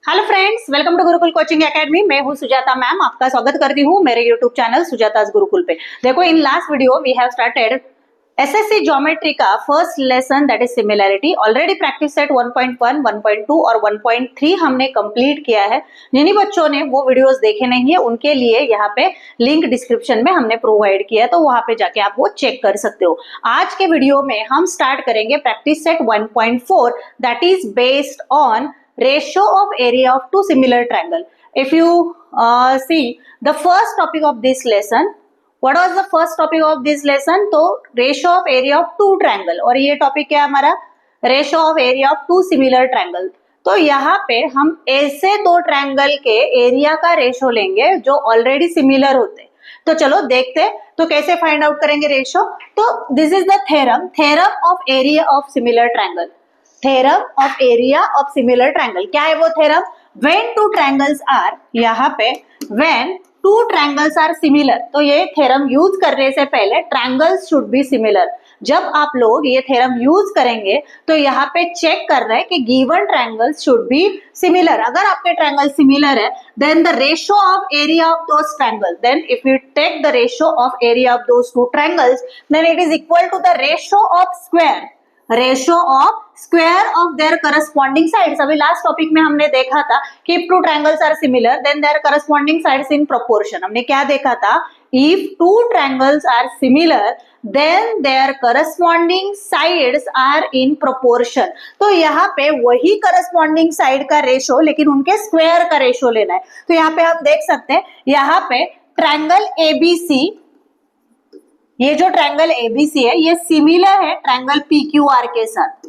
Hello friends, welcome to Gurukul coaching academy. मैं हूं Sujata ma'am, आपका स्वागत करती हूं मेरे यूट्यूब चैनल सुजाताज गुरुकुल पे। देखो, in last video we have started SSC geometry का first lesson, that is similarity. Already practice set 1.1, 1.2 और 1.3 हमने कंप्लीट किया है। जिन्हीं बच्चों ने वो वीडियोस देखे नहीं है उनके लिए यहाँ पे लिंक डिस्क्रिप्शन में हमने प्रोवाइड किया है, तो वहां पे जाके आप वो चेक कर सकते हो। आज के वीडियो में हम स्टार्ट करेंगे practice set 1.4, that is based on ratio of area of two similar triangle. If you see the first topic of this lesson, what was the first topic of this lesson? तो ratio of area of two triangle, और ये topic क्या है हमारा? ratio of area of two similar triangle। तो यहाँ पे हम ऐसे दो ट्रायंगल के एरिया का रेशो लेंगे जो ऑलरेडी सिमिलर होते। तो चलो देखते तो कैसे फाइंड आउट करेंगे रेशो। तो this is the theorem of area of similar triangle. Theorem of area of similar triangle क्या है वो theorem? When two triangles are, यहाँ पे when two triangles are similar. तो ये थ्योरम यूज करने से पहले ट्रायंगल्स शुड बी सिमिलर। जब आप लोग ये थ्योरम यूज करेंगे तो यहाँ पे चेक कर रहे हैं कि given triangles should be similar. अगर आपके ट्रायंगल सिमिलर है then the ratio of area of those triangle, then if you take the ratio of area of those two triangles then it is equal to the ratio of square, ratio of square of their corresponding sides. अभी last topic में हमने देखा था कि if two triangles are similar then their corresponding sides in proportion. हमने क्या देखा था? If two triangles are similar then their corresponding sides are in proportion. तो यहाँ पे वही करस्पॉन्डिंग साइड का रेशो लेकिन उनके स्क्वायर का रेशो लेना है। तो यहाँ पे हम देख सकते हैं, यहाँ पे ट्रायंगल एबीसी, ये जो ट्रायंगल एबीसी है ये सिमिलर है ट्रायंगल पीक्यूआर के साथ।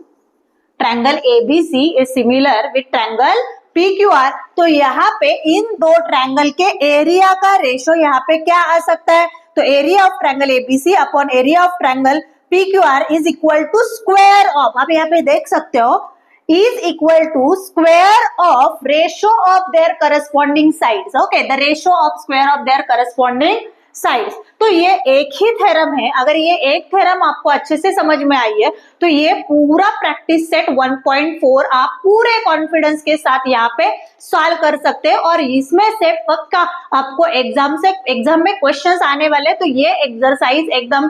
Triangle ABC is similar with triangle PQR. तो यहाँ पे इन दो ट्रायंगल के एरिया का रेशो यहाँ पे क्या आ सकता है? तो area of triangle ABC upon area of triangle PQR is equal to square of, आप यहाँ पे देख सकते हो, is equal to square of ratio of their corresponding sides. Okay, the ratio of square of their corresponding sides. तो ये एक ही theorem है। अगर ये एक थ्योरम आपको अच्छे से समझ में आई है तो ये पूरा प्रैक्टिस सेट 1.4 आप पूरे कॉन्फिडेंस के साथ यहाँ पे सॉल्व कर सकते हैं और इसमें से पक्का आपको एग्जाम में क्वेश्चंस आने वाले, तो ये एक्सरसाइज एकदम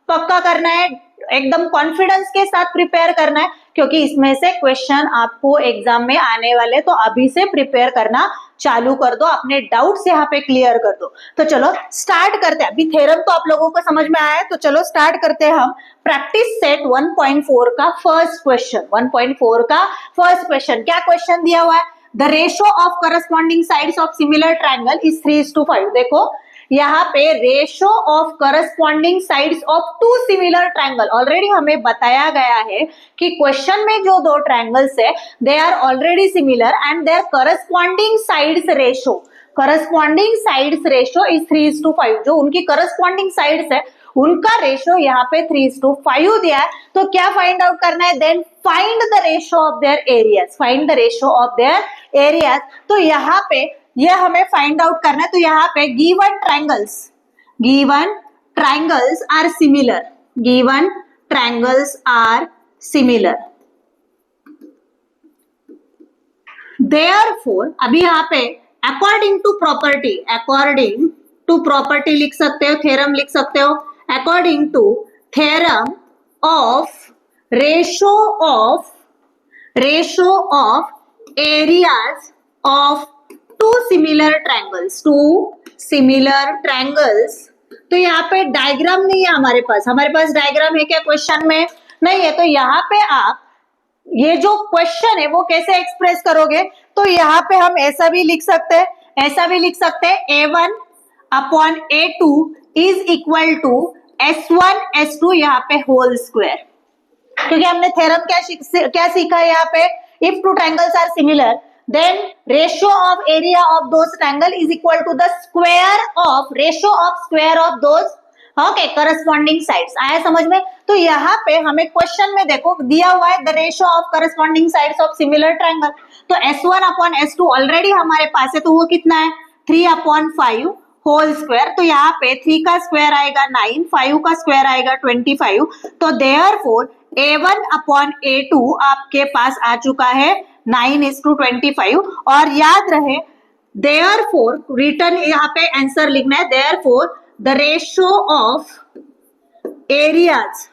पक्का करना है, एकदम कॉन्फिडेंस के साथ प्रिपेयर करना है, क्योंकि इसमें से क्वेश्चन आपको एग्जाम में आने वाले। तो अभी से प्रिपेयर करना चालू कर दो, अपने डाउट्स यहाँ पे क्लियर कर दो। तो चलो स्टार्ट करते हैं। अभी थ्योरम तो आप लोगों को समझ में आया है, तो चलो स्टार्ट करते हैं हम प्रैक्टिस सेट 1.4 का फर्स्ट क्वेश्चन। 1.4 का फर्स्ट क्वेश्चन, क्या क्वेश्चन दिया हुआ है? The ratio of corresponding sides of similar triangle is 3:5। देखो यहाँ पे ratio of corresponding sides of two similar triangle, already हमें बताया गया है कि क्वेश्चन में जो दो ट्रायंगल्स है they are already similar and their corresponding sides ratio, corresponding sides ratio is 3:5। जो उनकी करस्पॉन्डिंग साइड्स है उनका रेशियो यहाँ पे 3:5 दिया है। तो क्या फाइंड आउट करना है? Then find the ratio of their areas, find the ratio of their areas. तो यहाँ पे ये हमें फाइंड आउट करना है। तो यहाँ पे given triangles are similar, given triangles are similar, therefore अभी यहाँ पे अकॉर्डिंग टू प्रॉपर्टी लिख सकते हो, थ्योरम लिख सकते हो, according to theorem of ratio of areas of two similar triangles. तो यहाँ पे डायग्राम नहीं है हमारे पास डायग्राम है क्या क्वेश्चन में? नहीं है। तो यहाँ पे आप ये जो क्वेश्चन है वो कैसे एक्सप्रेस करोगे? तो यहाँ पे हम ऐसा भी लिख सकते हैं, A1 upon A2 is equal to S1 S2 यहाँ पे होल स्क्वायर, क्योंकि हमने थ्योरम क्या सीखा है यहाँ पे? If two triangles are similar then ratio of area of those triangle is equal to the ratio of square of those corresponding sides। आया समझ में? तो यहाँ पे हमें क्वेश्चन में देखो दिया हुआ है the ratio of corresponding sides of similar triangle. तो S1 अपॉन S2 ऑलरेडी हमारे पास है, तो वो कितना है? 3/5 होल स्क्वायर। तो यहाँ पे 3 का स्क्वायर आएगा 9, 5 का स्क्वायर आएगा 25। तो देयरफॉर A1 अपॉन A2 आपके पास आ चुका है 9:25। और याद रहे therefore रिटर्न यहाँ पे आंसर लिखना है, therefore the ratio of areas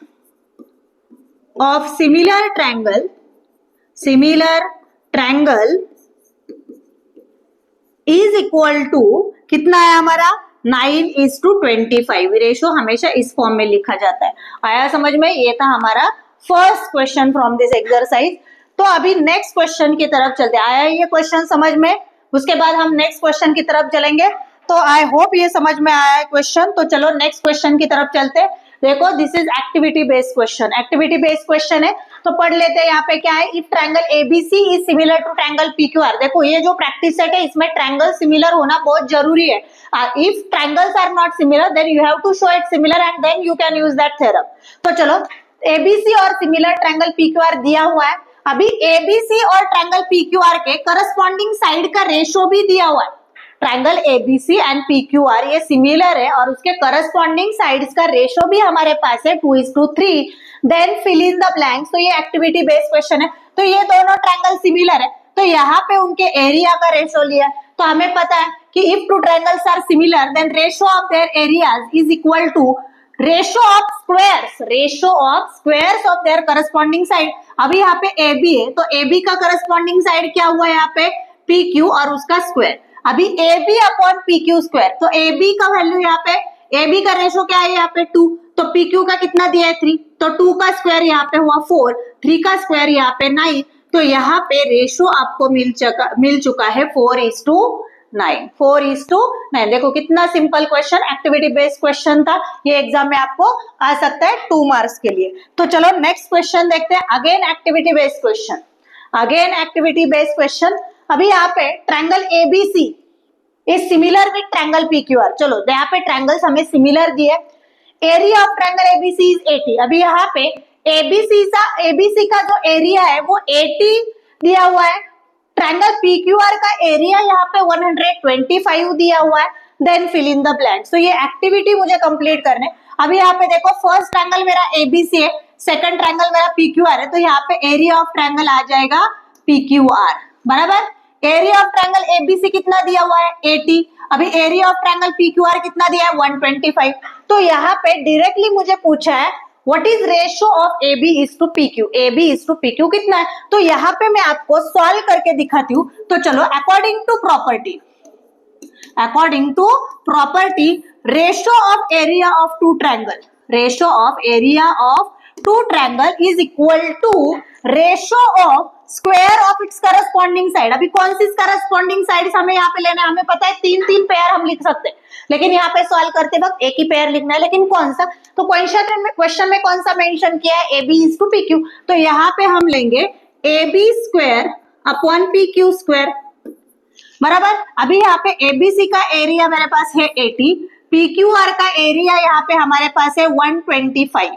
of similar triangle is equal to कितना है हमारा 9:25। रेशियो हमेशा इस फॉर्म में लिखा जाता है। आया समझ में? ये था हमारा first question from this exercise. तो अभी नेक्स्ट क्वेश्चन की तरफ चलते हैं। आया ये क्वेश्चन समझ में? उसके बाद हम नेक्स्ट क्वेश्चन की तरफ चलेंगे। तो आई होप ये समझ में आया है क्वेश्चन। तो चलो नेक्स्ट क्वेश्चन की तरफ चलते हैं। देखो this is activity based question, activity based question है तो पढ़ लेते हैं। यहाँ पे क्या है, if triangle ABC is similar to triangle PQR. देखो ये जो प्रैक्टिस सेट है इसमें ट्रायंगल सिमिलर होना बहुत जरूरी है। If triangles are not similar then you have to show it similar and then you can use that theorem. तो चलो एबीसी और सिमिलर ट्रायंगल पीक्यूआर दिया हुआ है। अभी एबीसी और ट्रायंगल पीक्यूआर के करस्पॉन्डिंग साइड का रेशियो भी दिया हुआ है। ट्रायंगल एबीसी एंड पीक्यूआर ये सिमिलर है और उसके करस्पॉन्डिंग साइड्स का रेशियो भी हमारे पास है 2:3। Then fill in the blanks. तो ये एक्टिविटी बेस्ड क्वेश्चन है। तो ये दोनों ट्रायंगल सिमिलर है तो यहाँ पे उनके एरिया का रेशियो लिया है। तो हमें पता है कि if two triangles are similar then ratio of their areas is equal to ratio of squares of their corresponding side. अभी यहाँ पे AB है तो AB का करस्पॉन्डिंग साइड क्या हुआ है यहाँ पे PQ और उसका स्क्वायर। अभी AB अपॉन PQ स्क्वायर। तो AB का वैल्यू यहाँ पे, AB का रेशियो क्या है यहाँ पे 2, तो PQ का कितना दिया है 3, तो 2 का स्क्वायर यहाँ पे हुआ 4, 3 का स्क्वायर यहाँ पे 9। तो यहाँ पे रेशियो आपको मिल चुका है 4:9। 4:9। देखो कितना simple question, activity based question था। ये एग्जाम में आपको आ सकता है 2 मार्क्स के लिए। तो चलो नेक्स्ट क्वेश्चन देखते हैं। Again activity based question. अभी यहाँ पे triangle ABC is similar with triangle PQR. चलो यहाँ पे ट्रायंगल्स हमें सिमिलर दिए। Area of triangle ABC is 80। अभी यहाँ पे एबीसी का जो एरिया है वो 80 दिया हुआ है। ट्रायंगल पीक्यूआर का एरिया यहाँ पे 125 दिया हुआ है। Then fill in the blanks. तो ये एक्टिविटी मुझे कंप्लीट करने। अभी यहाँ पे देखो फर्स्ट ट्रायंगल मेरा एबीसी है, सेकंड ट्रायंगल मेरा पीक्यूआर है। तो यहाँ पे एरिया ऑफ ट्रायंगल आ जाएगा पीक्यूआर बराबर। एरिया ऑफ ट्रायंगल एबीसी कितना दिया हुआ है 80। अभी एरिया ऑफ ट्रायंगल पीक्यूआर कितना दिया है 125। तो यहाँ पे डायरेक्टली मुझे पूछा है what is ratio of AB is to PQ। AB is to PQ कितना है, तो यहाँ पे मैं आपको सॉल्व करके दिखाती हूँ। तो चलो according to property ratio of area of two triangle is equal to ratio of square of its corresponding side. अभी कौन सी करस्पॉन्डिंग साइड हमें यहाँ पे लेना है, हमें पता है 3 पेयर हम लिख सकते हैं, लेकिन यहाँ पे सॉल्व करते वक्त एक ही पेयर लिखना है। लेकिन कौन सा, तो क्वेश्चन में कौन सा मेंशन किया है AB इज टू PQ। तो यहाँ पे हम लेंगे AB square upon PQ square बराबर। अभी यहाँ पे ABC का एरिया मेरे पास है 80, PQR का एरिया यहाँ पे हमारे पास है 125।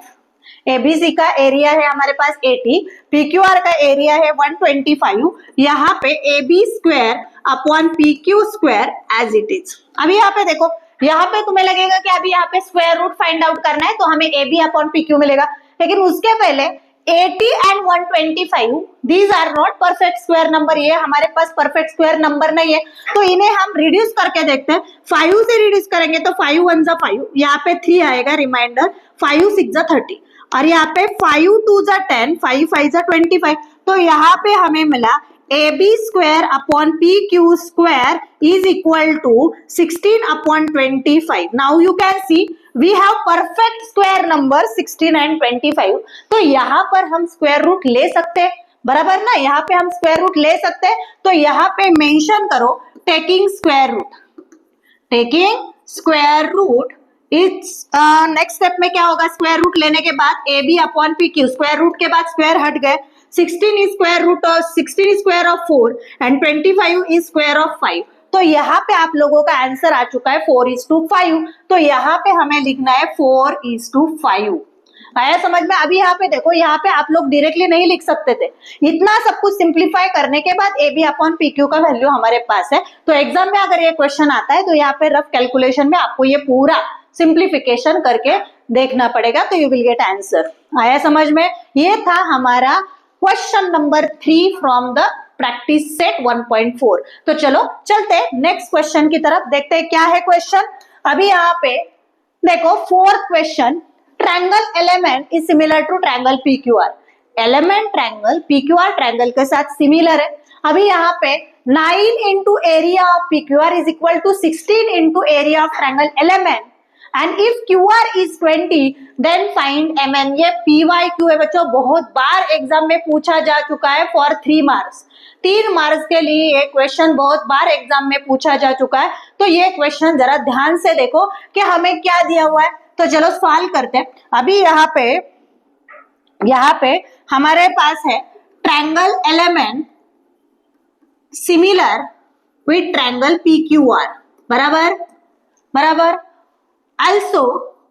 ABC का एरिया है हमारे पास 80, PQR का एरिया है 125। यहाँ पे AB square upon PQ square as it is. अभी यहाँ पे देखो, यहाँ पे तुम्हें लगेगा कि अभी यहाँ पे स्क्वायर रूट फाइंड आउट करना है तो हमें AB अपॉन PQ मिलेगा, लेकिन उसके पहले 80 and 125 these are not perfect square number. ये हमारे पास परफेक्ट स्क्वायर नंबर नहीं है, तो इन्हें हम रिड्यूस करके देखते हैं। 5 से रिड्यूस करेंगे तो 5 1 जा 5, यहाँ पे 3 आएगा रिमाइंडर, 5 6 जा 30 और यहाँ पे 5 2 जा 10, 5 5 जा 25। तो यहाँ पे हमें मिला AB square upon PQ square is equal to 16 upon 25. Now you can see we have perfect square number 16 and 25. तो यहाँ पर हम स्क्वायर रूट ले सकते हैं बराबर ना, यहाँ पे हम स्क्वायर रूट ले सकते हैं। तो यहाँ पे मेंशन करो taking square root its next step में क्या होगा, स्क्वायर रूट लेने के बाद AB upon PQ, square root के बाद स्क्वायर हट गए, 16 is square of 4 and 25 is square of 5। तो यहाँ पे आप लोगों का आंसर आ चुका है 4:5। तो यहाँ पे हमें लिखना है 4:5। आया समझ में? अभी यहाँ पे देखो, यहाँ पे आप लोग डायरेक्टली नहीं लिख सकते थे। इतना सब कुछ सिंप्लीफाई करने के बाद AB अपॉन PQ का वैल्यू हमारे पास है। तो एग्जाम में अगर ये क्वेश्चन आता है तो यहाँ पे रफ कैलकुलेशन में आपको ये पूरा सिंप्लीफिकेशन करके देखना पड़ेगा, तो यू विल गेट आंसर। आया समझ में? ये था हमारा question number 3 from the practice set 1.4। तो चलो चलते नेक्स्ट क्वेश्चन की तरफ, देखते हैं क्या है क्वेश्चन। अभी यहाँ पे देखो fourth question, triangle LMN is similar to triangle PQR. LMN triangle PQR triangle के साथ सिमिलर है। अभी यहाँ पे 9 into area of PQR is equal to 16 into area of triangle LMN and if QR is 20 then find MN। ये PYQ है बच्चों, बहुत बार एग्जाम में पूछा जा चुका है फॉर 3 मार्क्स। 3 मार्क्स के लिए ये क्वेश्चन बहुत बार एग्जाम में पूछा जा चुका है। तो ये क्वेश्चन जरा ध्यान से देखो कि हमें क्या दिया हुआ है। तो चलो सॉल्व करते हैं। अभी यहाँ पे हमारे पास है triangle element similar with triangle PQR, बराबर। Also,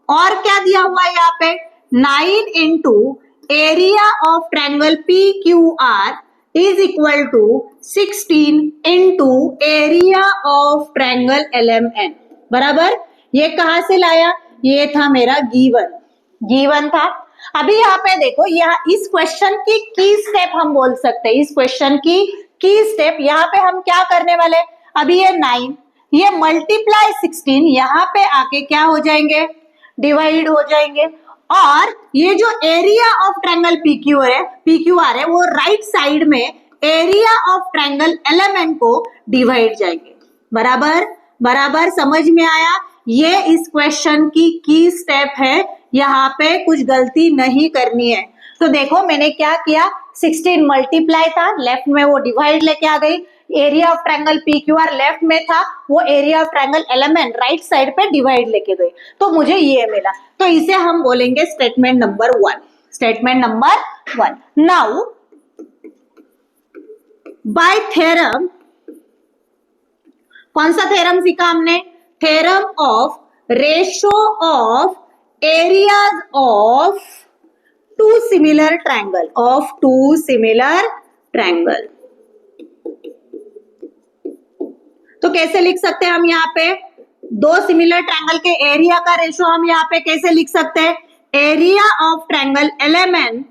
और क्या दिया हुआ है यहाँ पे 9 into area of triangle PQR is equal to 16 into area of triangle LMN, बराबर। ये कहां से लाया, ये था मेरा गिवन था। अभी यहाँ पे देखो, यहाँ इस क्वेश्चन की स्टेप हम बोल सकते हैं। इस क्वेश्चन की स्टेप यहाँ पे हम क्या करने वाले, अभी ये 9 ये मल्टीप्लाई 16 यहाँ पे आके क्या हो जाएंगे, डिवाइड हो जाएंगे। और ये जो एरिया ऑफ ट्रायंगल PQR है वो राइट साइड में एरिया ऑफ ट्रायंगल एलिमेंट को डिवाइड जाएंगे, बराबर समझ में आया। ये इस क्वेश्चन की स्टेप है, यहाँ पे कुछ गलती नहीं करनी है। तो देखो मैंने क्या किया, 16 मल्टीप्लाई था, लेफ्ट में वो डिवाइड लेके आ गई। Area of triangle PQR left में था, वो area of triangle element right side पे डिवाइड लेके गई, तो मुझे ये मिला। तो इसे हम बोलेंगे statement number 1। Now by theorem, कौन सा थ्योरम सीखा हमने, theorem of ratio of areas of two similar triangle. तो कैसे लिख सकते हैं हम यहाँ पे, दो सिमिलर ट्रायंगल के एरिया का रेशो हम यहाँ पे कैसे लिख सकते हैं, area of triangle LMN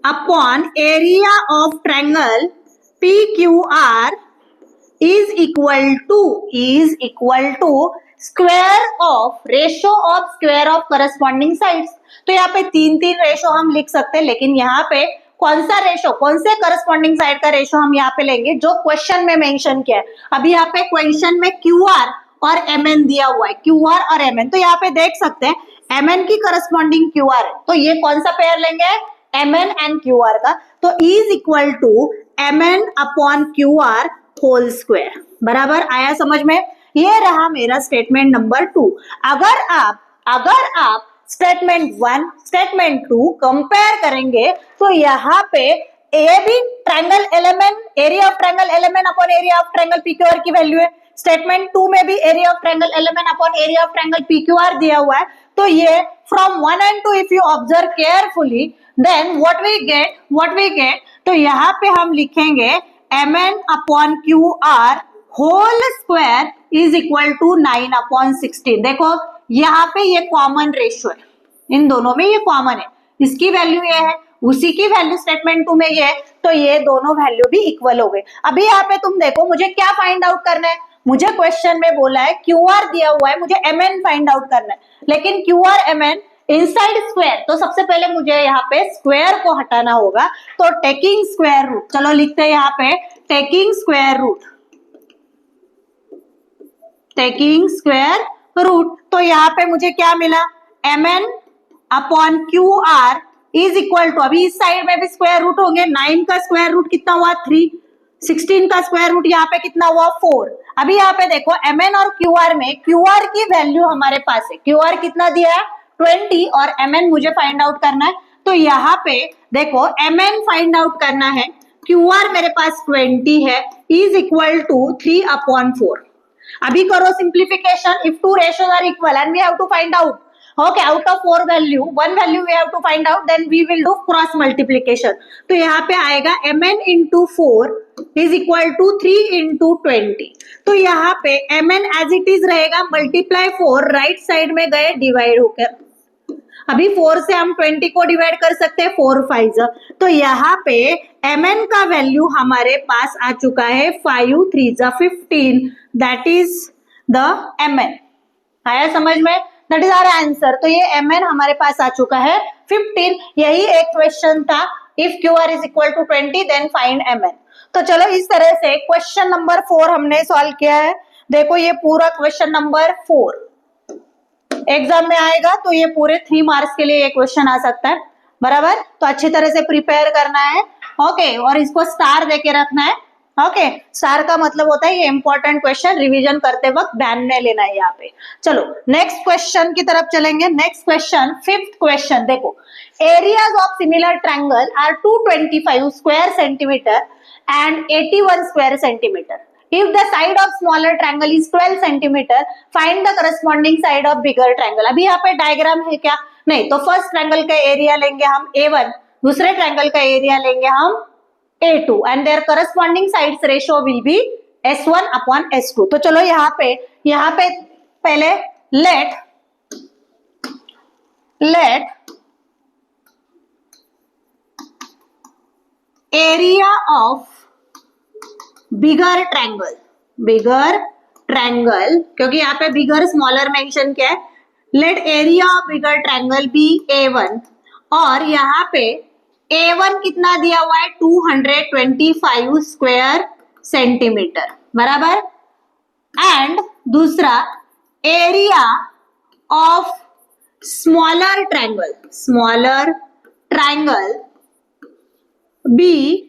upon area of triangle PQR is equal to square of ratio of square of corresponding sides. तो यहाँ पे 3 रेशो हम लिख सकते हैं, लेकिन यहाँ पे कौन सा रेशो, कौन से करस्पॉन्डिंग साइड का रेशो हम यहाँ पे लेंगे जो क्वेश्चन में मेंशन किया है। अभी यहाँ पे क्वेश्चन में QR और MN दिया हुआ है, QR और MN। तो यहाँ पे देख सकते हैं MN की करस्पॉन्डिंग QR है, तो ये कौन सा पेयर लेंगे, MN एंड QR का। तो is equal to MN upon QR whole square, बराबर आया समझ में। ये रहा मेरा स्टेटमेंट नंबर 2। अगर आप स्टेटमेंट 1 स्टेटमेंट 2 कंपेयर करेंगे तो यहाँ पे ए भी triangle LMN, area of triangle LMN upon area of triangle PQR की वैल्यू है। स्टेटमेंट 2 में भी area of triangle LMN upon area of triangle PQR दिया हुआ है। तो ये from 1 and 2 if you observe carefully then what we get, तो यहाँ पे हम लिखेंगे MN upon QR whole square is equal to 9 upon 16। देखो यहाँ पे ये कॉमन रेशियो है, इन दोनों में ये कॉमन है, इसकी वैल्यू ये है, उसी की वैल्यू स्टेटमेंट 2 में ये है, तो ये दोनों वैल्यू भी इक्वल हो गए। अभी यहाँ पे तुम देखो मुझे क्या फाइंड आउट करना है, मुझे क्वेश्चन में बोला है QR दिया हुआ है, मुझे MN फाइंड आउट करना है, लेकिन QR MN इनसाइड स्क्वायर, तो सबसे पहले मुझे यहाँ पे स्क्वायर को हटाना होगा। तो टेकिंग स्क्वायर रूट, चलो लिखते हैं यहाँ पे टेकिंग स्क्वायर रूट। तो यहाँ पे मुझे क्या मिला, MN upon QR is equal to, अभी इस साइड में भी स्क्वायर रूट होंगे, 9 का स्क्वायर रूट कितना हुआ 3, 16 का स्क्वायर रूट यहाँ पे कितना हुआ 4। अभी यहाँ पे देखो MN और QR में QR की वैल्यू हमारे पास है, QR कितना दिया है 20 और MN मुझे फाइंड आउट करना है। तो यहाँ पे देखो MN फाइंड आउट करना है, QR मेरे पास 20 है, इज इक्वल टू 3 अपॉन 4। अभी करो simplification, if two ratios are equal and we have to find out, okay, out of 4 value, 1 value we have to find out, then we will do cross multiplication। तो यहाँ पे आएगा MN into 4 is equal to 3 into 20। तो यहाँ पे MN as it is रहेगा, multiply 4 right side में गए डिवाइड होकर। अभी 4 से हम 20 को डिवाइड कर सकते हैं, 4 5 तो यहाँ पे mn का वैल्यू हमारे पास आ चुका है 5 3 15, दैट इज द mn। आया समझ में? That is our answer. तो ये mn हमारे पास आ चुका है 15। यही एक क्वेश्चन था, इफ QR is equal to 20 then find mn। तो चलो इस तरह से क्वेश्चन नंबर 4 हमने सॉल्व किया है। देखो ये पूरा क्वेश्चन नंबर 4 एग्जाम में आएगा, तो ये पूरे 3 मार्क्स के लिए ये क्वेश्चन आ सकता है, बराबर। तो अच्छी तरह से प्रिपेयर करना है, ओके, और इसको स्टार देके रखना है, ओके। स्टार का मतलब होता है ये इंपॉर्टेंट क्वेश्चन रिवीजन करते वक्त ध्यान में लेना है यहाँ पे। चलो नेक्स्ट क्वेश्चन की तरफ चलेंगे। नेक्स्ट क्वेश्चन, 5th क्वेश्चन देखो, areas of similar triangle are 225 square centimetre and 81 square centimetre. If the side of smaller triangle is 12 centimeter, find the corresponding side of bigger triangle। अभी यहाँ पे diagram है क्या? नहीं। तो फर्स्ट ट्रायंगल का area लेंगे हम A1, दूसरे ट्रायंगल का एरिया लेंगे हम A2 and their corresponding sides ratio will be S1 upon S2। तो चलो यहाँ पे पहले let area of bigger triangle, क्योंकि यहाँ पे बिगर स्मॉलर मेंशन किया है, let area of bigger triangle be A1, और यहाँ पे A1 कितना दिया हुआ है 225 स्क्वायर सेंटीमीटर, बराबर। एंड दूसरा area of smaller triangle be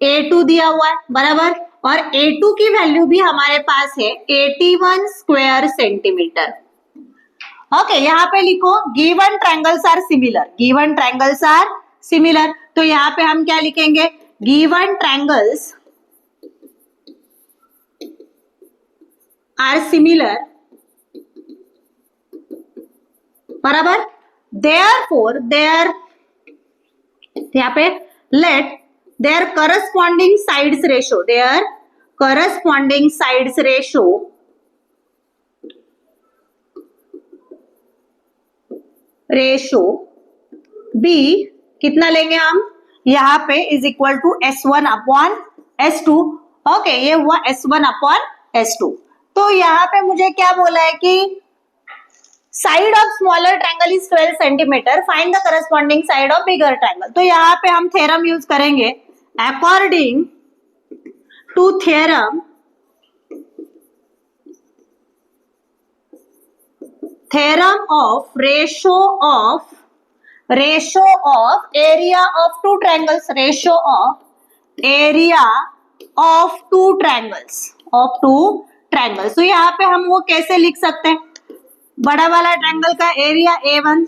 A2 दिया हुआ है, बराबर। और A2 की वैल्यू भी हमारे पास है 81 स्क्वायर सेंटीमीटर। ओके, यहाँ पे लिखो गिवन ट्रायंगल्स आर सिमिलर। तो यहाँ पे हम क्या लिखेंगे? गिवन ट्रायंगल्स आर सिमिलर, बराबर। देयरफॉर यहाँ पे late their corresponding sides ratio B कितना लेंगे हम? यहाँ पे is equal to S1 upon S2। Okay, ये हुआ S1 अपॉन S2। तो यहाँ पे मुझे क्या बोला है कि side of smaller triangle is 12 centimetre, find the corresponding side of bigger triangle. तो यहाँ पे हम थ्योरम यूज करेंगे, according to theorem of ratio of area of two triangles, तो यहाँ पे हम वो कैसे लिख सकते हैं? बड़ा वाला ट्रायंगल का एरिया A1,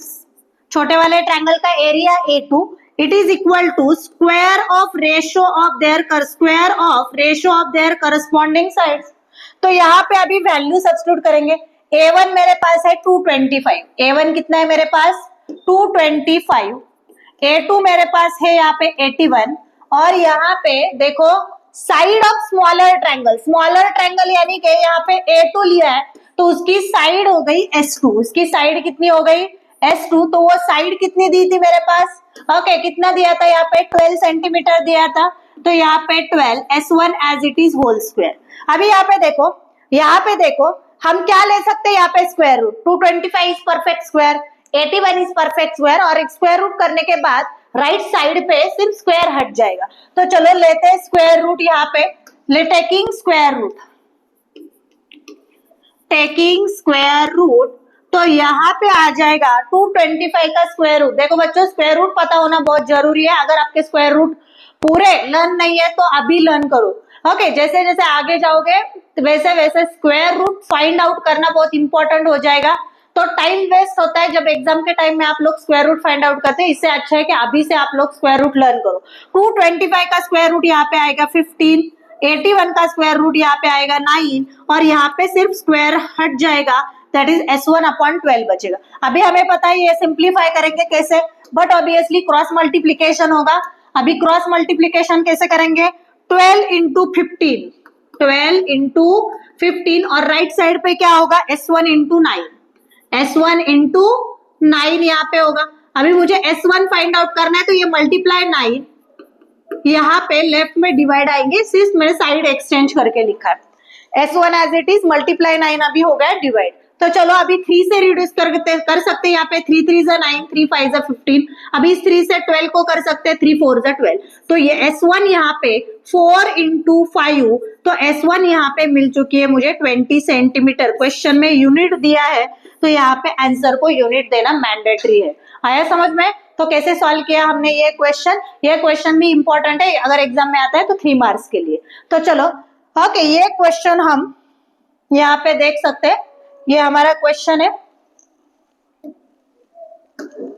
छोटे वाले ट्रायंगल का area A2, it is equal to square of ratio of their corresponding sides. तो यहाँ पे अभी वैल्यू सब्स्टिट्यूट करेंगे। A1 मेरे पास है 225, A1 कितना है मेरे पास 225, A2 मेरे पास है यहाँ पे 81, और यहाँ पे देखो साइड ऑफ स्मॉलर ट्रायंगल यानी कि यहाँ पे A2 लिया है, तो उसकी साइड हो गई S2, उसकी साइड कितनी हो गई S2। तो वो साइड कितनी दी थी मेरे पास? ओके, कितना दिया था यहाँ पे 12 सेंटीमीटर दिया था, तो यहाँ पे 12 S1 as it is whole square. अभी यहाँ पे देखो हम क्या ले सकते हैं? यहाँ पे square root, 225 is perfect square, 81 is perfect square, और स्क्वायर रूट करने के बाद राइट साइड पे सिर्फ स्क्वायर हट जाएगा। तो चलो लेते हैं स्क्वायर रूट, यहाँ पे टेकिंग स्क्वायर रूट, तो यहाँ पे आ जाएगा 225 का स्क्वायर रूट। देखो बच्चों, स्क्वायर रूट पता होना बहुत जरूरी है। अगर आपके स्क्वायर रूट पूरे लर्न नहीं है तो अभी लर्न करो। ओके, जैसे जैसे आगे जाओगे वैसे वैसे स्क्वायर रूट फाइंड आउट करना बहुत इंपॉर्टेंट हो जाएगा। तो टाइम वेस्ट होता है जब एग्जाम के टाइम में आप लोग स्क्वायर रूट फाइंड आउट करते हैं। इससे अच्छा है कि अभी से आप लोग स्क्वायर रूट लर्न करो। 225 का स्क्वायर रूट यहाँ पे आएगा 15, 81 का स्क्वायर रूट यहाँ पे आएगा 9, और यहाँ पे सिर्फ स्क्वायर हट जाएगा, दैट इज S1 अपॉन 12 बचेगा। अभी हमें पता है ये सिंप्लीफाई करेंगे कैसे, बट ऑब्वियसली क्रॉस मल्टीप्लीकेशन होगा। अभी क्रॉस मल्टीप्लीकेशन कैसे करेंगे? 12 इंटू 15, और राइट साइड पे क्या होगा? S1 इंटू 9, 9 यहाँ पे होगा। अभी मुझे S1 फाइंड आउट करना है, तो ये मल्टीप्लाई 9 यहाँ पे लेफ्ट में डिवाइड आएंगे, सिर्फ मैंने साइड एक्सचेंज करके लिखा है। S1 as it is multiply 9 अभी हो गया डिवाइड। तो चलो अभी 3 से रिड्यूस कर सकते हैं। यहाँ पे 3 3 जा 9, 3 5 जा 15। अभी इस 3 से 12 को कर सकते हैं, 3 4 जा 12। तो ये S1 यहाँ पे 4 into 5, तो S1 यहाँ पे मिल चुकी है मुझे 20 सेंटीमीटर। क्वेश्चन में यूनिट दिया है, तो यहाँ पे आंसर को यूनिट देना मैंडेटरी है। आया समझ में? तो कैसे सॉल्व किया हमने ये क्वेश्चन? ये क्वेश्चन भी इंपॉर्टेंट है, अगर एग्जाम में आता है तो 3 मार्क्स के लिए। तो चलो ओके, ये क्वेश्चन हम यहाँ पे देख सकते हैं। ये हमारा क्वेश्चन है,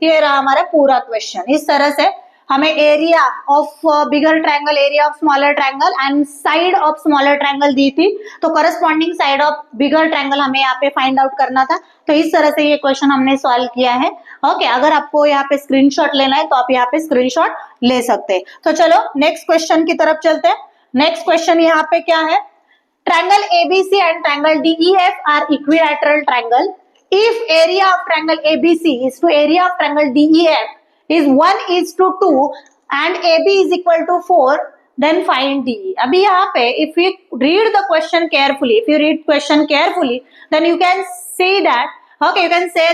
ये रहा हमारा पूरा क्वेश्चन। इस तरह से हमें area of bigger triangle, area of smaller triangle and side of smaller triangle दी थी, तो corresponding side of bigger triangle हमें यहाँ पे फाइंड आउट करना था। तो इस तरह से ये क्वेश्चन हमने सॉल्व किया है। ओके, अगर आपको यहाँ पे स्क्रीनशॉट लेना है तो आप यहाँ पे स्क्रीनशॉट ले सकते हैं। तो चलो नेक्स्ट क्वेश्चन की तरफ चलते हैं। नेक्स्ट क्वेश्चन यहाँ पे क्या है? Triangle ABC and triangle DEF are equilateral triangle. If area of triangle ABC is to area of triangle DEF is 1:2 and AB is equal to 4, then find DE. अभी यहाँ पे if you read the question carefully, then you can say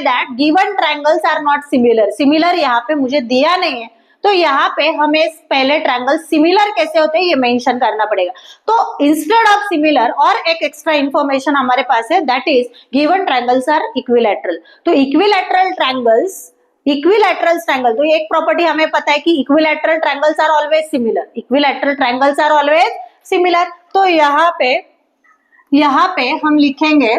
that given triangles are not similar. Similar यहाँ पे मुझे दिया नहीं है, तो यहाँ पे हमें पहले ट्रायंगल सिमिलर कैसे होते हैं ये मेंशन करना पड़ेगा। तो इंस्टेड ऑफ सिमिलर और एक एक्स्ट्रा इंफॉर्मेशन हमारे पास है, that is given triangles are equilateral. तो इक्विलैटरल ट्रायंगल, तो एक प्रॉपर्टी हमें पता है कि equilateral triangles are always similar. तो यहाँ पे हम लिखेंगे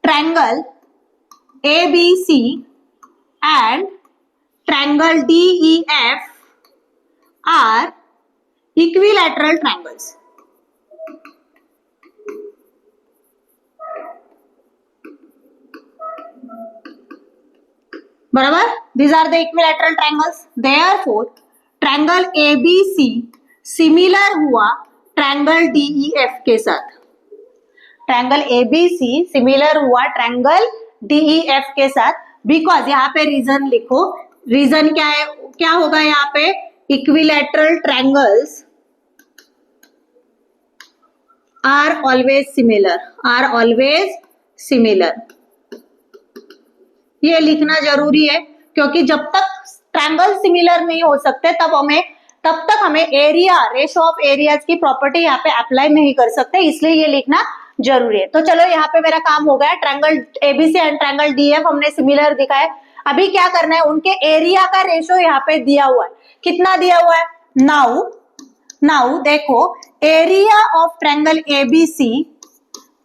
triangle ABC and triangle DEF are equilateral triangles. बराबर? These are the equilateral triangles. Therefore, triangle ABC similar हुआ triangle DEF के साथ। ट्रायंगल ABC सिमिलर हुआ ट्रायंगल DEF के साथ, बिकॉज यहाँ पे रीजन लिखो। रीजन क्या है, क्या होगा यहाँ पे? Equilateral triangles are always similar. ये लिखना जरूरी है, क्योंकि जब तक ट्रायंगल सिमिलर नहीं हो सकते तब तक हमें एरिया, रेशो ऑफ एरियाज की प्रॉपर्टी यहाँ पे अप्लाई नहीं कर सकते, इसलिए ये लिखना जरूरी है। तो चलो यहाँ पे मेरा काम हो गया। Triangle ABC and triangle DEF हमने सिमिलर दिखाया। अभी क्या करना है, उनके एरिया का रेशो यहाँ पे दिया हुआ है। कितना दिया हुआ है? नाउ देखो, area of triangle ABC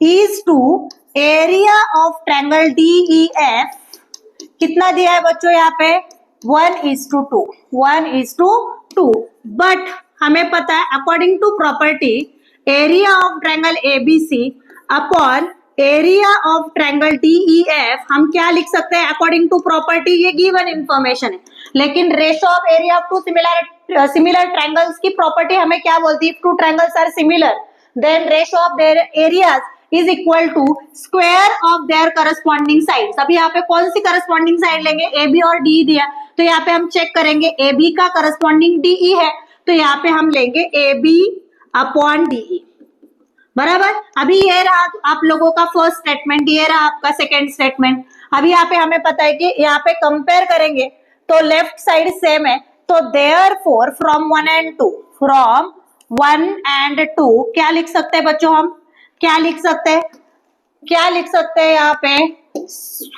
is to area of triangle DEF कितना दिया है बच्चों यहाँ पे? 1:2। बट हमें पता है according to property area of triangle ABC upon area of triangle DEF हम क्या लिख सकते हैं अकॉर्डिंग टू प्रॉपर्टी? ये गिवन इंफॉर्मेशन है, लेकिन ratio of area of two similar triangles की प्रॉपर्टी हमें क्या बोलती है? Two triangles are similar, then ratio of their areas is equal to square of their corresponding sides. अभी यहाँ पे कौन सी करस्पॉन्डिंग साइड लेंगे? AB और DE दिया, तो यहाँ पे हम चेक करेंगे AB का करस्पॉन्डिंग DE है, तो यहाँ पे हम लेंगे AB अपॉन DE। बराबर? अभी ये रहा आप लोगों का फर्स्ट स्टेटमेंट, ये रहा आपका सेकेंड स्टेटमेंट। अभी यहाँ पे हमें पता है कि यहाँ पे कंपेयर करेंगे तो लेफ्ट साइड सेम है, तो देयरफॉर फ्रॉम 1 and 2 क्या लिख सकते हैं बच्चों? हम क्या लिख सकते हैं यहाँ पे?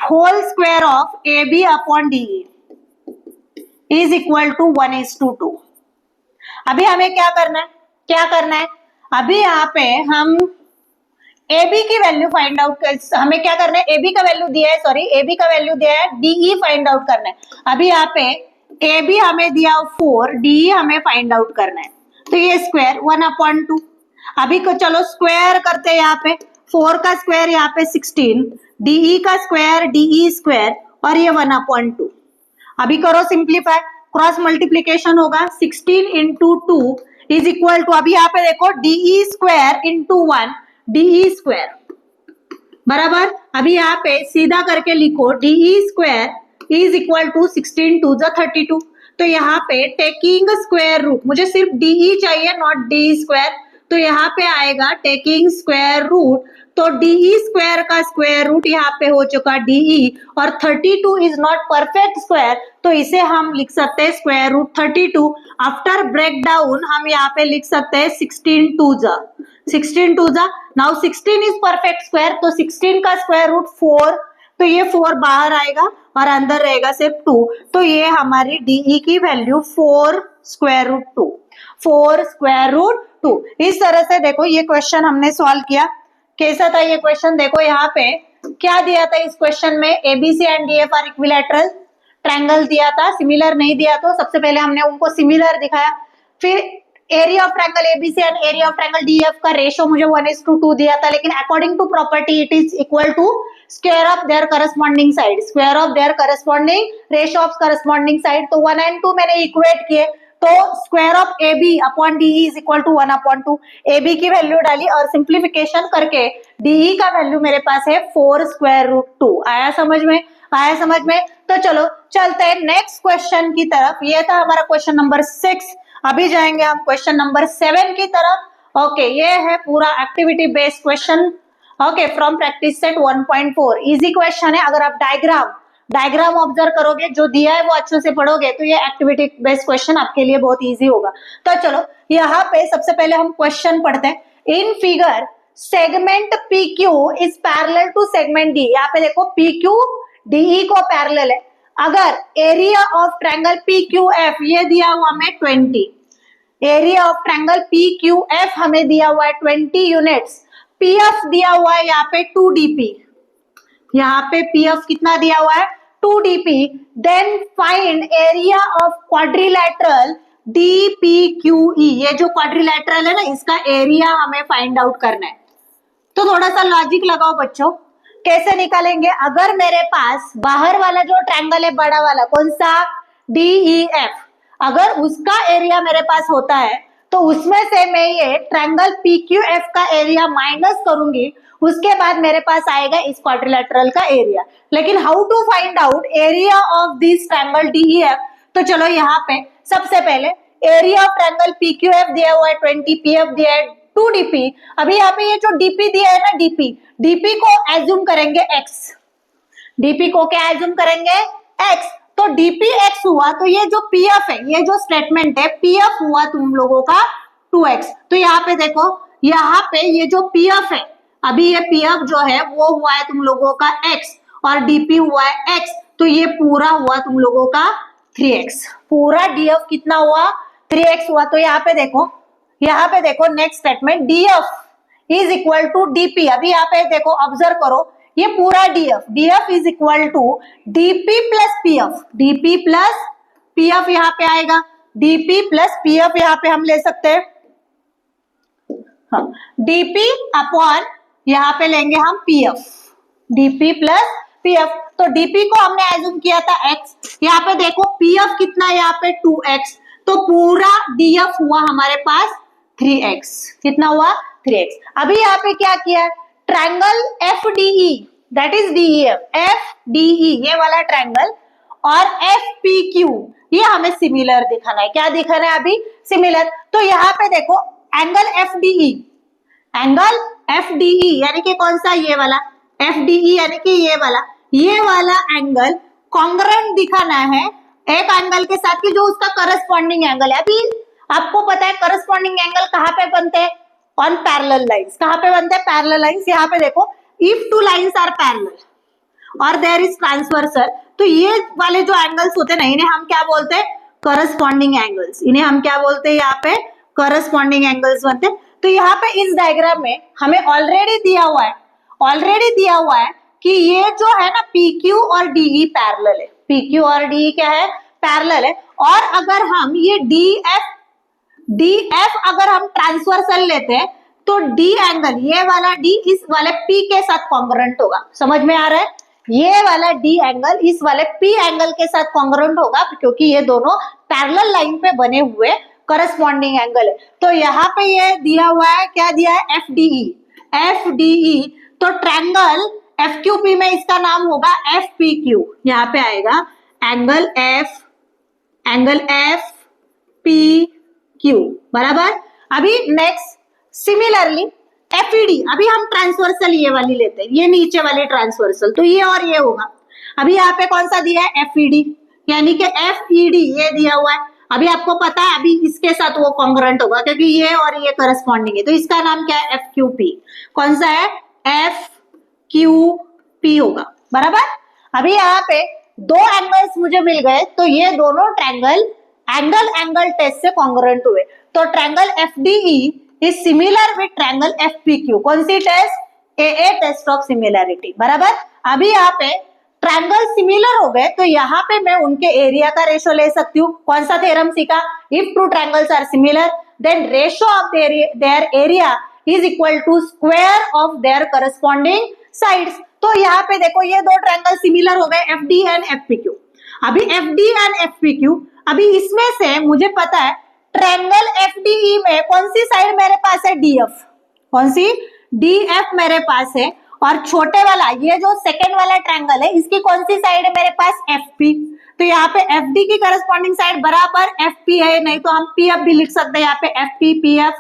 Whole square of AB upon DE is equal to 1:2। अभी हमें क्या करना है? अभी यहाँ पे हम AB की वैल्यू फाइंड आउट हमें क्या करना है? AB का वैल्यू दिया है, DE फाइंड आउट करना है। अभी यहाँ पे AB हमें दिया 4, DE हमें फाइंड आउट करना है, तो ये स्क्वायर 1/2। अभी को चलो स्क्वायर करते हैं। यहाँ पे 4 का स्क्वायर यहाँ पे 16, DE का स्क्वायर DE स्क्वायर, और ये 1/2। अभी करो सिंप्लीफाई, क्रॉस मल्टीप्लीकेशन होगा, 16 into 2 इज इक्वल टू, अभी यहाँ पे देखो DE square into 1 DE square, बराबर। अभी यहाँ पे सीधा करके लिखो DE square is equal to 16 to the 32। तो यहाँ पे टेकिंग स्क्वायर रूट, मुझे सिर्फ DE चाहिए नॉट D स्क्वायर, तो यहाँ पे आएगा टेकिंग स्क्वायर रूट, तो DE स्क्वायर का स्क्वायर रूट यहाँ पे हो चुका DE, और 32 इज नॉट परफेक्ट स्क्वायर, तो इसे हम लिख सकते हैं square root 32। After break down हम यहाँ पे लिख सकते हैं 16 टू जा, नाउ 16 इज परफेक्ट स्क्वायर, तो 16 का स्क्वायर रूट 4, तो ये 4 बाहर आएगा और अंदर रहेगा सिर्फ 2, तो ये हमारी DE की value 4 square root 2, 4 square root 2। इस तरह से देखो ये क्वेश्चन हमने सॉल्व किया। कैसा था ये क्वेश्चन? देखो यहाँ पे क्या दिया था इस क्वेश्चन में, ABC and DF are equilateral, triangle दिया था, सिमिलर नहीं दिया, तो सबसे पहले हमने उनको सिमिलर दिखाया। फिर area of triangle ABC and area of triangle DF का रेशियो मुझे 1:2 दिया था, लेकिन according to property it is equal to square of their corresponding side, square of their corresponding ratio of corresponding side, तो 1 and 2 मैंने equate किए, तो square of AB upon DE is equal to 1/2, AB की value डाली और simplification करके DE का value मेरे पास है 4 स्क्वायर रूट 2। आया समझ में? आया समझ में? तो चलो चलते हैं नेक्स्ट क्वेश्चन की तरफ। ये था हमारा क्वेश्चन नंबर 6। अभी जाएंगे हम क्वेश्चन नंबर 7 की तरफ। ओके, ये है पूरा activity based question, okay, from practice set 1.4। Easy question है, अगर आप डायग्राम ऑब्जर्व करोगे, जो दिया है वो अच्छे से पढ़ोगे, तो ये एक्टिविटी बेस्ड क्वेश्चन आपके लिए बहुत इजी होगा। तो चलो यहाँ पे सबसे पहले हम क्वेश्चन पढ़ते हैं। In figure segment PQ is parallel to segment D। यहाँ पे देखो PQ DE को पैरेलल है। अगर एरिया ऑफ ट्रायंगल PQF ये दिया हुआ हमें 20, एरिया ऑफ ट्रायंगल PQF हमें दिया हुआ है 20 यूनिट्स, PF दिया हुआ है यहाँ पे 2DP, यहाँ पे PF कितना दिया हुआ है 2DP, then find area of quadrilateral DPQE। ये जो क्वाड्रिलैटरल है ना, इसका एरिया हमें फाइंड आउट करना है। तो थोड़ा सा लॉजिक लगाओ बच्चों, कैसे निकालेंगे? अगर मेरे पास बाहर वाला जो ट्रायंगल है बड़ा वाला, कौन सा, DEF, अगर उसका एरिया मेरे पास होता है तो उसमें से मैं ये ट्रायंगल PQF का एरिया माइनस करूंगी, उसके बाद मेरे पास आएगा इस क्वाड्रिलैटरल का एरिया। लेकिन how to find out area of this triangle DEF? तो चलो यहाँ पे सबसे पहले एरिया ऑफ ट्रायंगल PQF दिया हुआ है 20, PF दिया है 2DP। अभी यहाँ पे ये जो DP दिया है ना, DP को एज्यूम करेंगे X, DP को क्या एज्यूम करेंगे? X। तो DPX हुआ, तो ये जो PF है, ये जो स्टेटमेंट है PF हुआ तुम लोगों का 2X। तो यहाँ पे देखो, यहाँ पे ये जो PF है, अभी ये PF जो है वो हुआ है तुम लोगों का X और DP हुआ है X, तो ये पूरा हुआ तुम लोगों का 3X। पूरा DF कितना हुआ? 3X हुआ। तो यहाँ पे देखो next statement, DF is equal to DP। अभी यहाँ पे देखो, ऑब्जर्व करो, ये पूरा DF is equal to DP plus PF, DP plus PF यहाँ पे आएगा, DP प्लस PF यहाँ पे हम ले सकते हैं, हाँ, DP अपॉन यहाँ पे लेंगे हम PF, DP प्लस PF। तो DP को हमने एज्यूम किया था X, यहाँ पे देखो PF कितना है यहाँ पे 2X, तो पूरा DF हुआ हमारे पास 3X। कितना हुआ? 3X। अभी यहाँ पे क्या किया? Triangle FDE that is DEF, FDE ये वाला ट्रायंगल और FPQ ये हमें सिमिलर दिखाना है। क्या दिखाना है अभी? सिमिलर। तो यहाँ पे देखो एंगल FDE यानी कि कौन सा? ये वाला FDE यानी कि ये वाला एंगल कॉन्ग्रुएंट दिखाना है एक एंगल के साथ, की जो उसका करस्पॉन्डिंग एंगल है। अभी आपको पता है करस्पॉन्डिंग एंगल कहाँ पे बनते हैं? On parallel lines. कहाँ पे बनते हैं? Parallel lines. यहाँ पे देखो, if two lines are parallel और देयर इज ट्रांसवर्सल, तो ये वाले जो एंगल्स होते हैं ना, इन्हें हम क्या बोलते हैं? Corresponding angles. इन्हें हम क्या बोलते हैं? यहाँ पे करस्पॉन्डिंग एंगल्स बनते हैं। तो यहाँ पे इस डायग्राम में हमें ऑलरेडी दिया हुआ है कि ये जो है ना PQ और DE पैरेलल है। PQ और DE क्या है? पैरेलल है। और अगर हम ये DF अगर हम ट्रांसवर्सल लेते हैं तो D एंगल, ये वाला D इस वाले P के साथ कॉन्ग्रुएंट होगा। समझ में आ रहा है? ये वाला D एंगल इस वाले P एंगल के साथ कॉन्ग्रुएंट होगा, क्योंकि ये दोनों पैरेलल लाइन पे बने हुए करस्पॉन्डिंग एंगल है। तो यहाँ पे ये दिया हुआ है, क्या दिया है? FDE। तो ट्रायंगल FQP में इसका नाम होगा FPQ, यहाँ पे आएगा एंगल FPQ, बराबर। अभी नेक्स्ट सिमिलरली FED, अभी हम ट्रांसवर्सल ये वाली लेते हैं, ये नीचे वाली ट्रांसवर्सल, तो ये और ये होगा। अभी यहाँ पे कौन सा दिया है FED, यानी कि FED ये दिया हुआ है। अभी आपको पता है अभी इसके साथ वो कॉन्ग्रुएंट होगा क्योंकि ये और ये करस्पॉन्डिंग है, तो इसका नाम क्या है FQP। कौन सा है FQP होगा, बराबर। अभी यहाँ पे दो एंगल्स मुझे मिल गए, तो ये दोनों ट्रायंगल एंगल टेस्ट से कॉन्ग्रुएंट हुए, तो triangle FDE is similar with triangle FPQ। कौन सी test? AA test of similarity, बराबर। अभी यहाँ पे ट्रायंगल सिमिलर हो गए, तो यहाँ पे मैं उनके एरिया का रेशो ले सकती हूँ। कौन सा थ्योरम सीखा? If two triangles are similar then ratio of their area is equal to square of their corresponding sides. तो यहाँ पे देखो ये दो ट्रायंगल सिमिलर हो गए, FD एंड FPQ। अभी FD एंड FPQ, अभी इसमें से मुझे पता है ट्रायंगल FDE में कौन सी साइड मेरे पास है? DF। कौन सी? DF मेरे पास है। और छोटे वाला ये जो सेकेंड वाला ट्रायंगल है, इसकी कौन सी साइड है मेरे पास? FP। तो यहाँ पे FD की करस्पॉन्डिंग साइड बराबर FP है, नहीं तो हम PF भी लिख सकते हैं यहाँ पे FP PF।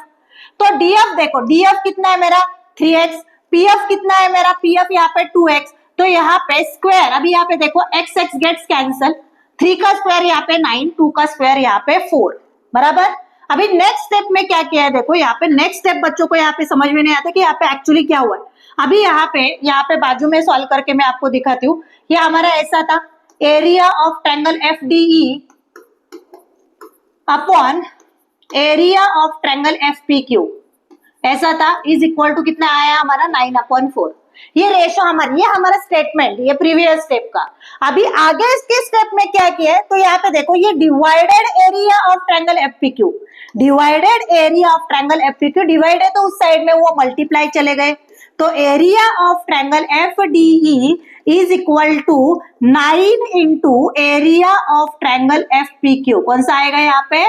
तो DF देखो, DF कितना है मेरा? 3x। PF कितना है मेरा? PF यहाँ पे 2x। तो यहाँ पे स्क्वायर, अभी यहाँ पे देखो x गेट्स कैंसल, 3 का स्क्वायर यहाँ पे 9, 2 का स्क्वायर यहाँ पे 4, बराबर। अभी नेक्स्ट स्टेप में क्या किया है देखो, यहाँ पे नेक्स्ट स्टेप बच्चों को यहाँ पे समझ में नहीं आता कि यहाँ पे एक्चुअली क्या हुआ है। अभी यहाँ पे बाजू में सॉल्व करके मैं आपको दिखाती हूँ। ये हमारा ऐसा था, area of triangle FDE upon area of triangle FPQ ऐसा था, इज इक्वल टू कितना आया हमारा? 9/4। ये रेशो हमारी, ये हमारा स्टेटमेंट, ये प्रीवियस स्टेप का। अभी आगे इसके स्टेप में क्या किया है, तो यहाँ पे देखो ये divided area of triangle FPQ, divided area of triangle FPQ, divide है तो उस साइड में वो मल्टीप्लाई चले गए, तो area of triangle FDE is equal to 9 into area of triangle FPQ। कौन सा आएगा यहाँ पे?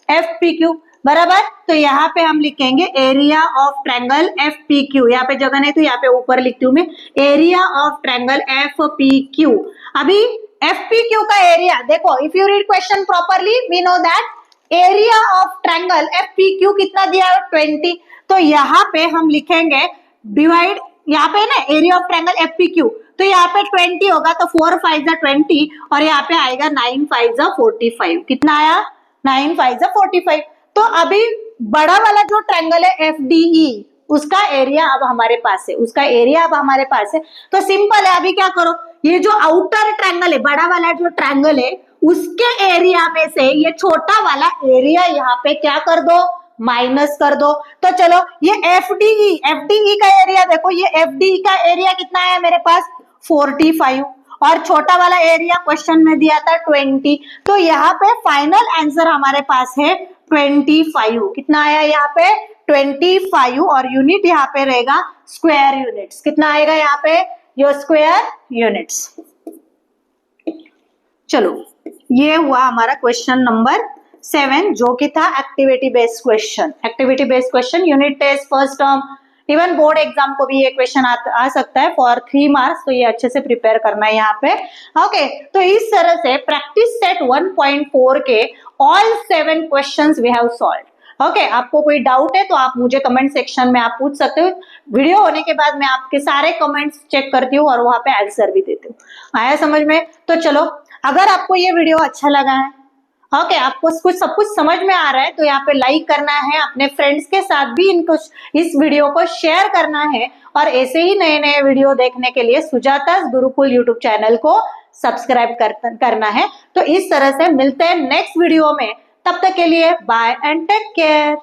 FPQ, बराबर। तो यहाँ पे हम लिखेंगे एरिया ऑफ ट्रायंगल FPQ, यहाँ पे जगह नहीं तो यहाँ पे ऊपर लिखती हूँ मैं, एरिया ऑफ ट्रायंगल FPQ। अभी FPQ का एरिया देखो, if you read question properly we know that area of triangle FPQ कितना दिया है? 20। तो यहाँ पे हम लिखेंगे डिवाइड, यहाँ पे ना एरिया ऑफ ट्रायंगल FPQ, तो यहाँ पे 20 होगा, तो 4 5 जा 20 और यहाँ पे आएगा 9 5 जा 45। कितना आया? 9 5 जा 45। तो अभी बड़ा वाला जो ट्रायंगल है FDE, उसका एरिया अब हमारे पास है, उसका एरिया अब हमारे पास है। तो सिंपल है, अभी क्या करो, ये जो आउटर ट्रायंगल है, बड़ा वाला जो ट्रायंगल है, उसके एरिया में से ये छोटा वाला एरिया यहाँ पे क्या कर दो? माइनस कर दो। तो चलो ये FDE का एरिया देखो, ये FDE का एरिया कितना है मेरे पास? 45, और छोटा वाला एरिया क्वेश्चन में दिया था 20। तो यहाँ पे फाइनल आंसर हमारे पास है 25। कितना आया यहाँ पे? 25, और यूनिट यहाँ पे रहेगा स्क्वायर यूनिट्स। कितना आएगा यहाँ पे? यो स्क्वायर यूनिट्स। चलो ये हुआ हमारा क्वेश्चन नंबर 7, जो कि था activity based question. Activity based question, unit test, first term, even board exam को भी ये क्वेश्चन आ सकता है फॉर 3 मार्क्स, तो ये अच्छे से प्रिपेयर करना है यहाँ पे। ओके, तो इस तरह से प्रैक्टिस सेट 1.4 के all 7 questions we have solved. Okay, आपको कोई डाउट है तो आप मुझे कमेंट सेक्शन में आप पूछ सकते हो। वीडियो होने के बाद मैं आपके सारे कमेंट्स चेक करती हूँ और वहां पे आंसर भी देती हूँ। आया समझ में? तो चलो, अगर आपको ये वीडियो अच्छा लगा है, ओके, आपको सब कुछ समझ में आ रहा है, तो यहाँ पे लाइक करना है, अपने फ्रेंड्स के साथ भी इनको इस वीडियो को शेयर करना है, और ऐसे ही नए नए वीडियो देखने के लिए सुजाता's गुरुकुल यूट्यूब चैनल को सब्सक्राइब करना है। तो इस तरह से मिलते हैं नेक्स्ट वीडियो में, तब तक के लिए बाय एंड टेक केयर।